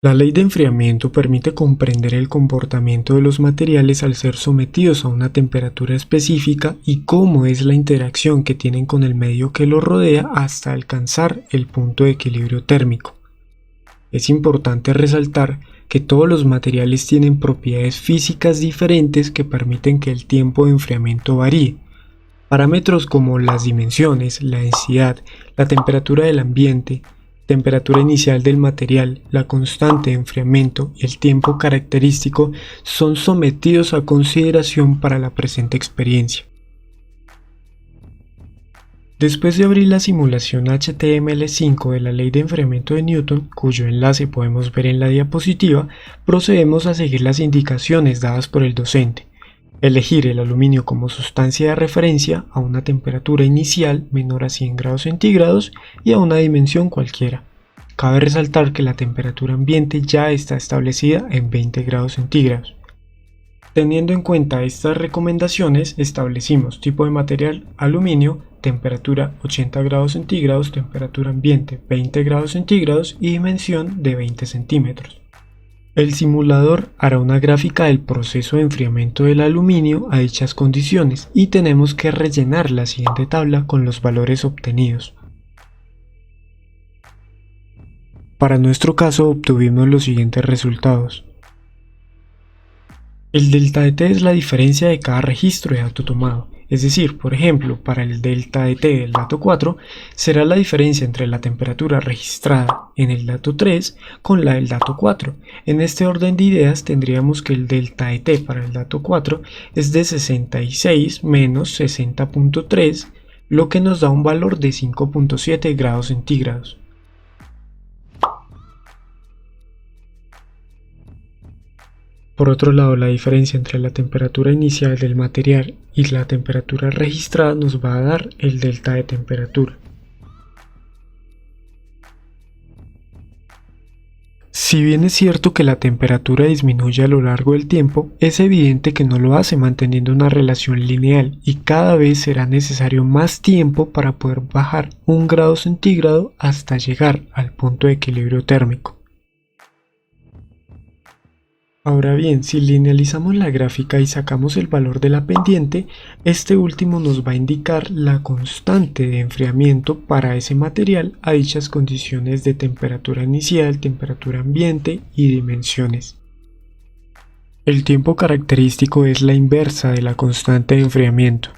La ley de enfriamiento permite comprender el comportamiento de los materiales al ser sometidos a una temperatura específica y cómo es la interacción que tienen con el medio que los rodea hasta alcanzar el punto de equilibrio térmico. Es importante resaltar que todos los materiales tienen propiedades físicas diferentes que permiten que el tiempo de enfriamiento varíe. Parámetros como las dimensiones, la densidad, la temperatura del ambiente, temperatura inicial del material, la constante de enfriamiento y el tiempo característico son sometidos a consideración para la presente experiencia. Después de abrir la simulación HTML5 de la ley de enfriamiento de Newton, cuyo enlace podemos ver en la diapositiva, procedemos a seguir las indicaciones dadas por el docente. Elegir el aluminio como sustancia de referencia a una temperatura inicial menor a 100 grados centígrados y a una dimensión cualquiera. Cabe resaltar que la temperatura ambiente ya está establecida en 20 grados centígrados. Teniendo en cuenta estas recomendaciones, establecimos tipo de material aluminio, temperatura 80 grados centígrados, temperatura ambiente 20 grados centígrados y dimensión de 20 centímetros. El simulador hará una gráfica del proceso de enfriamiento del aluminio a dichas condiciones y tenemos que rellenar la siguiente tabla con los valores obtenidos. Para nuestro caso obtuvimos los siguientes resultados. El delta de t es la diferencia de cada registro de dato tomado, es decir, por ejemplo, para el delta de t del dato 4 será la diferencia entre la temperatura registrada en el dato 3 con la del dato 4. En este orden de ideas tendríamos que el delta de t para el dato 4 es de 66 menos 60.3, lo que nos da un valor de 5.7 grados centígrados. Por otro lado, la diferencia entre la temperatura inicial del material y la temperatura registrada nos va a dar el delta de temperatura. Si bien es cierto que la temperatura disminuye a lo largo del tiempo, es evidente que no lo hace manteniendo una relación lineal y cada vez será necesario más tiempo para poder bajar 1 grado centígrado hasta llegar al punto de equilibrio térmico. Ahora bien, si linealizamos la gráfica y sacamos el valor de la pendiente, este último nos va a indicar la constante de enfriamiento para ese material a dichas condiciones de temperatura inicial, temperatura ambiente y dimensiones. El tiempo característico es la inversa de la constante de enfriamiento.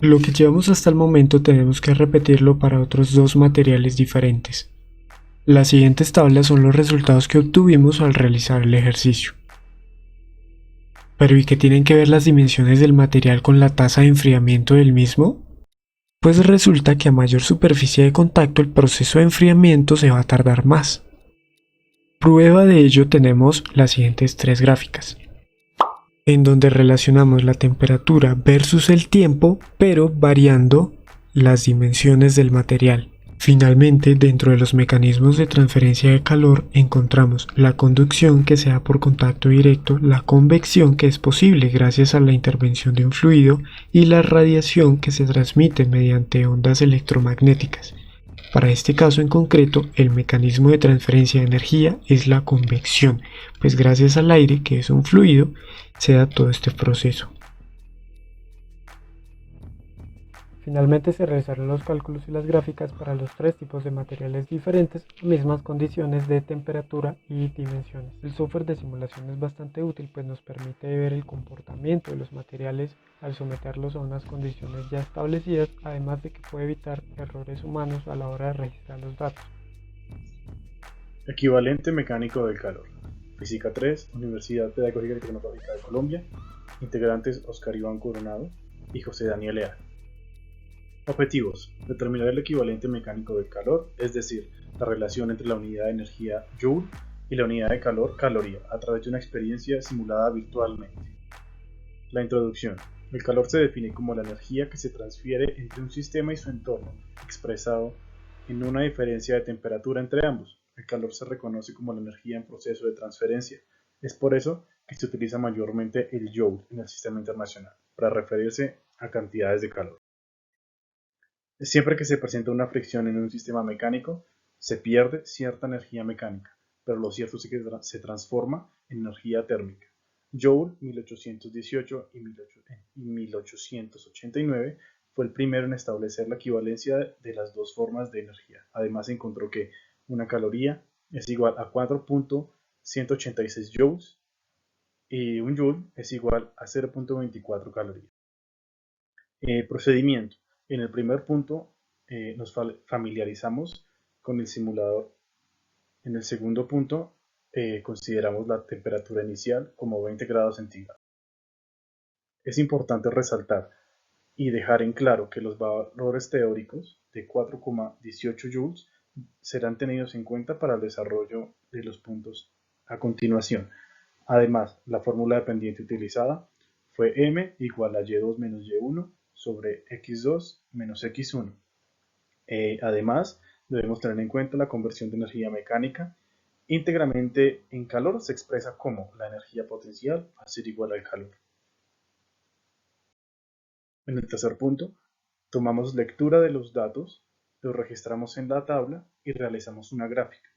Lo que llevamos hasta el momento tenemos que repetirlo para otros dos materiales diferentes. Las siguientes tablas son los resultados que obtuvimos al realizar el ejercicio. ¿Pero y qué tienen que ver las dimensiones del material con la tasa de enfriamiento del mismo? Pues resulta que a mayor superficie de contacto el proceso de enfriamiento se va a tardar más. Prueba de ello tenemos las siguientes tres gráficas, en donde relacionamos la temperatura versus el tiempo, pero variando las dimensiones del material. Finalmente, dentro de los mecanismos de transferencia de calor encontramos la conducción que se da por contacto directo, la convección que es posible gracias a la intervención de un fluido y la radiación que se transmite mediante ondas electromagnéticas. Para este caso en concreto, el mecanismo de transferencia de energía es la convección, pues gracias al aire, que es un fluido, se da todo este proceso. Finalmente se realizaron los cálculos y las gráficas para los tres tipos de materiales diferentes, mismas condiciones de temperatura y dimensiones. El software de simulación es bastante útil, pues nos permite ver el comportamiento de los materiales al someterlos a unas condiciones ya establecidas, además de que puede evitar errores humanos a la hora de registrar los datos. Equivalente mecánico del calor. Física 3, Universidad Pedagógica y Tecnológica de Colombia. Integrantes Oscar Iván Coronado y José Daniel Leal. Objetivos: determinar el equivalente mecánico del calor, es decir, la relación entre la unidad de energía Joule y la unidad de calor caloría, a través de una experiencia simulada virtualmente. La introducción. El calor se define como la energía que se transfiere entre un sistema y su entorno, expresado en una diferencia de temperatura entre ambos. El calor se reconoce como la energía en proceso de transferencia. Es por eso que se utiliza mayormente el Joule en el sistema internacional, para referirse a cantidades de calor. Siempre que se presenta una fricción en un sistema mecánico, Se pierde cierta energía mecánica, pero lo cierto es que se transforma en energía térmica. Joule, 1818 y 1889, fue el primero en establecer la equivalencia de las dos formas de energía. Además, encontró que una caloría es igual a 4.186 joules y un joule es igual a 0.24 calorías. Procedimiento. En el primer punto nos familiarizamos con el simulador. En el segundo punto consideramos la temperatura inicial como 20 grados centígrados. Es importante resaltar y dejar en claro que los valores teóricos de 4,18 joules serán tenidos en cuenta para el desarrollo de los puntos a continuación. Además, la fórmula de pendiente utilizada fue m igual a y2 menos y1 sobre x2 menos x1. Además, debemos tener en cuenta la conversión de energía mecánica íntegramente en calor se expresa como la energía potencial va a ser igual al calor. En el tercer punto, tomamos lectura de los datos, los registramos en la tabla y realizamos una gráfica.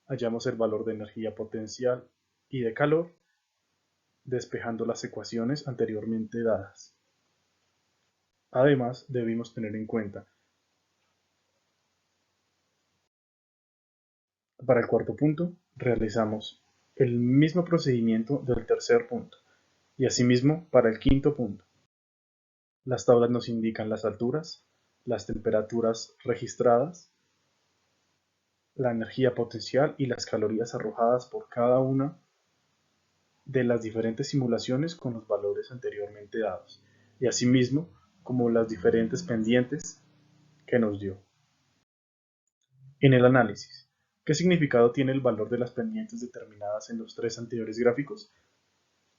Hallamos el valor de energía potencial y de calor, despejando las ecuaciones anteriormente dadas. Además, debimos tener en cuenta, para el cuarto punto, realizamos el mismo procedimiento del tercer punto, y asimismo para el quinto punto. Las tablas nos indican las alturas, las temperaturas registradas, la energía potencial y las calorías arrojadas por cada una de las diferentes simulaciones con los valores anteriormente dados, y asimismo como las diferentes pendientes que nos dio. En el análisis, ¿qué significado tiene el valor de las pendientes determinadas en los tres anteriores gráficos?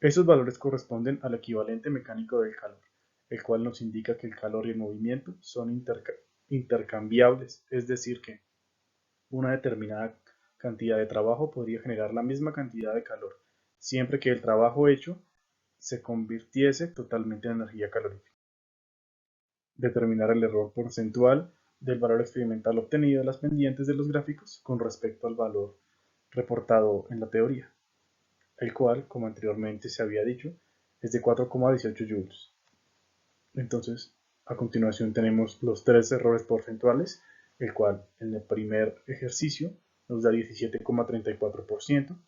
Esos valores corresponden al equivalente mecánico del calor, el cual nos indica que el calor y el movimiento son intercambiables, es decir que una determinada cantidad de trabajo podría generar la misma cantidad de calor, siempre que el trabajo hecho se convirtiese totalmente en energía calorífica. Determinar el error porcentual del valor experimental obtenido de las pendientes de los gráficos con respecto al valor reportado en la teoría, el cual, como anteriormente se había dicho, es de 4,18 joules. Entonces, a continuación tenemos los tres errores porcentuales, el cual en el primer ejercicio nos da 17,34%,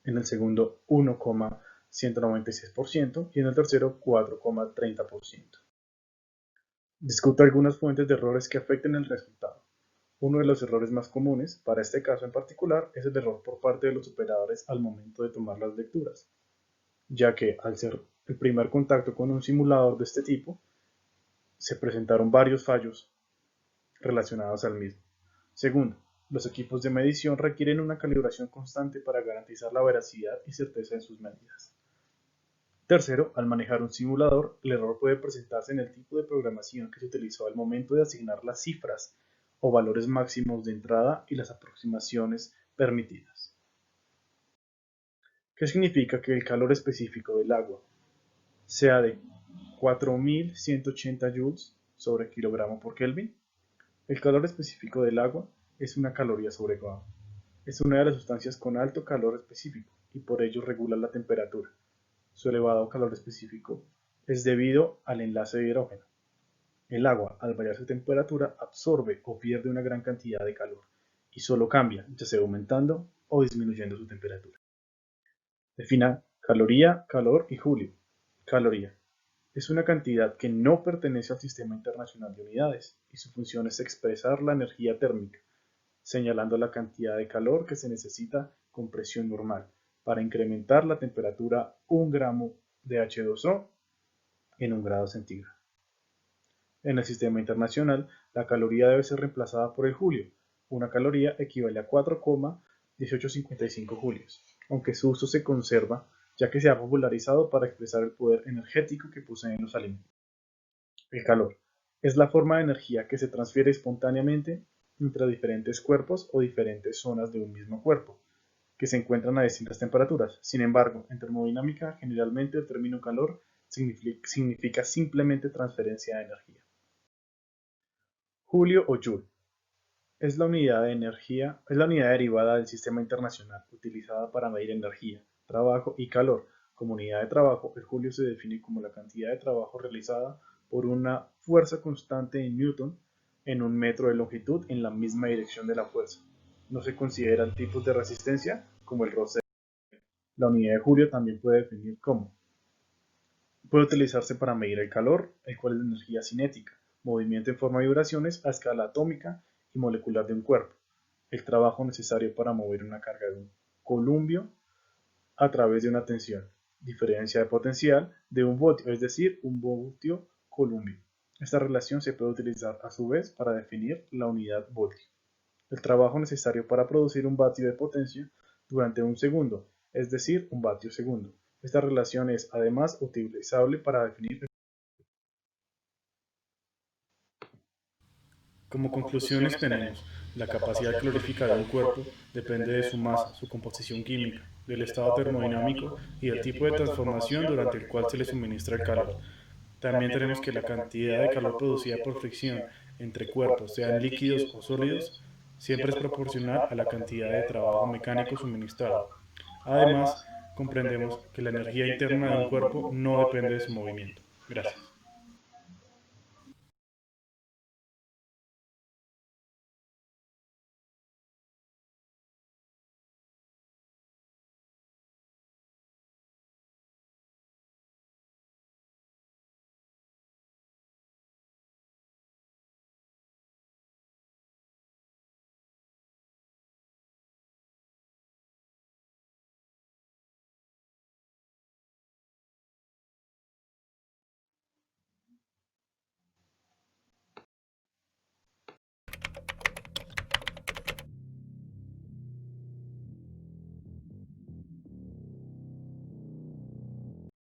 en el segundo 1,196% y en el tercero 4,30%. Discuto algunas fuentes de errores que afecten el resultado. Uno de los errores más comunes, para este caso en particular, es el error por parte de los operadores al momento de tomar las lecturas, ya que al ser el primer contacto con un simulador de este tipo, se presentaron varios fallos relacionados al mismo. Segundo, los equipos de medición requieren una calibración constante para garantizar la veracidad y certeza de sus medidas. Tercero, al manejar un simulador, el error puede presentarse en el tipo de programación que se utilizó al momento de asignar las cifras o valores máximos de entrada y las aproximaciones permitidas. ¿Qué significa que el calor específico del agua sea de 4180 joules sobre kilogramo por Kelvin? El calor específico del agua es una caloría sobre gramo. Es una de las sustancias con alto calor específico y por ello regula la temperatura. Su elevado calor específico es debido al enlace de hidrógeno. El agua, al variar su temperatura, absorbe o pierde una gran cantidad de calor y solo cambia, ya sea aumentando o disminuyendo su temperatura. Defina caloría, calor y joule. Caloría es una cantidad que no pertenece al Sistema Internacional de Unidades y su función es expresar la energía térmica, señalando la cantidad de calor que se necesita con presión normal para incrementar la temperatura 1 gramo de H2O en 1 grado centígrado. En el sistema internacional, la caloría debe ser reemplazada por el julio. Una caloría equivale a 4,1855 julios, aunque su uso se conserva ya que se ha popularizado para expresar el poder energético que poseen los alimentos. El calor es la forma de energía que se transfiere espontáneamente entre diferentes cuerpos o diferentes zonas de un mismo cuerpo, que se encuentran a distintas temperaturas. Sin embargo, en termodinámica, generalmente el término calor significa simplemente transferencia de energía. Julio o Joule. Es la unidad derivada del Sistema Internacional, utilizada para medir energía, trabajo y calor. Como unidad de trabajo, el julio se define como la cantidad de trabajo realizada por una fuerza constante en newton en un metro de longitud en la misma dirección de la fuerza. No se consideran tipos de resistencia como el roce. La unidad de julio también puede utilizarse para medir el calor, el cual es la energía cinética, movimiento en forma de vibraciones a escala atómica y molecular de un cuerpo, el trabajo necesario para mover una carga de un columpio a través de una tensión, diferencia de potencial de un voltio, es decir, un voltio columbio. Esta relación se puede utilizar a su vez para definir la unidad voltio. El trabajo necesario para producir un vatio de potencia durante un segundo, es decir, un vatio segundo. Esta relación es además utilizable para definir. Como conclusiones tenemos, la capacidad calorífica de un cuerpo depende de su masa, su composición química, del estado termodinámico y del tipo de transformación durante el cual se le suministra el calor. También tenemos que la cantidad de calor producida por fricción entre cuerpos, sean líquidos o sólidos, siempre es proporcional a la cantidad de trabajo mecánico suministrado. Además, comprendemos que la energía interna de un cuerpo no depende de su movimiento. Gracias.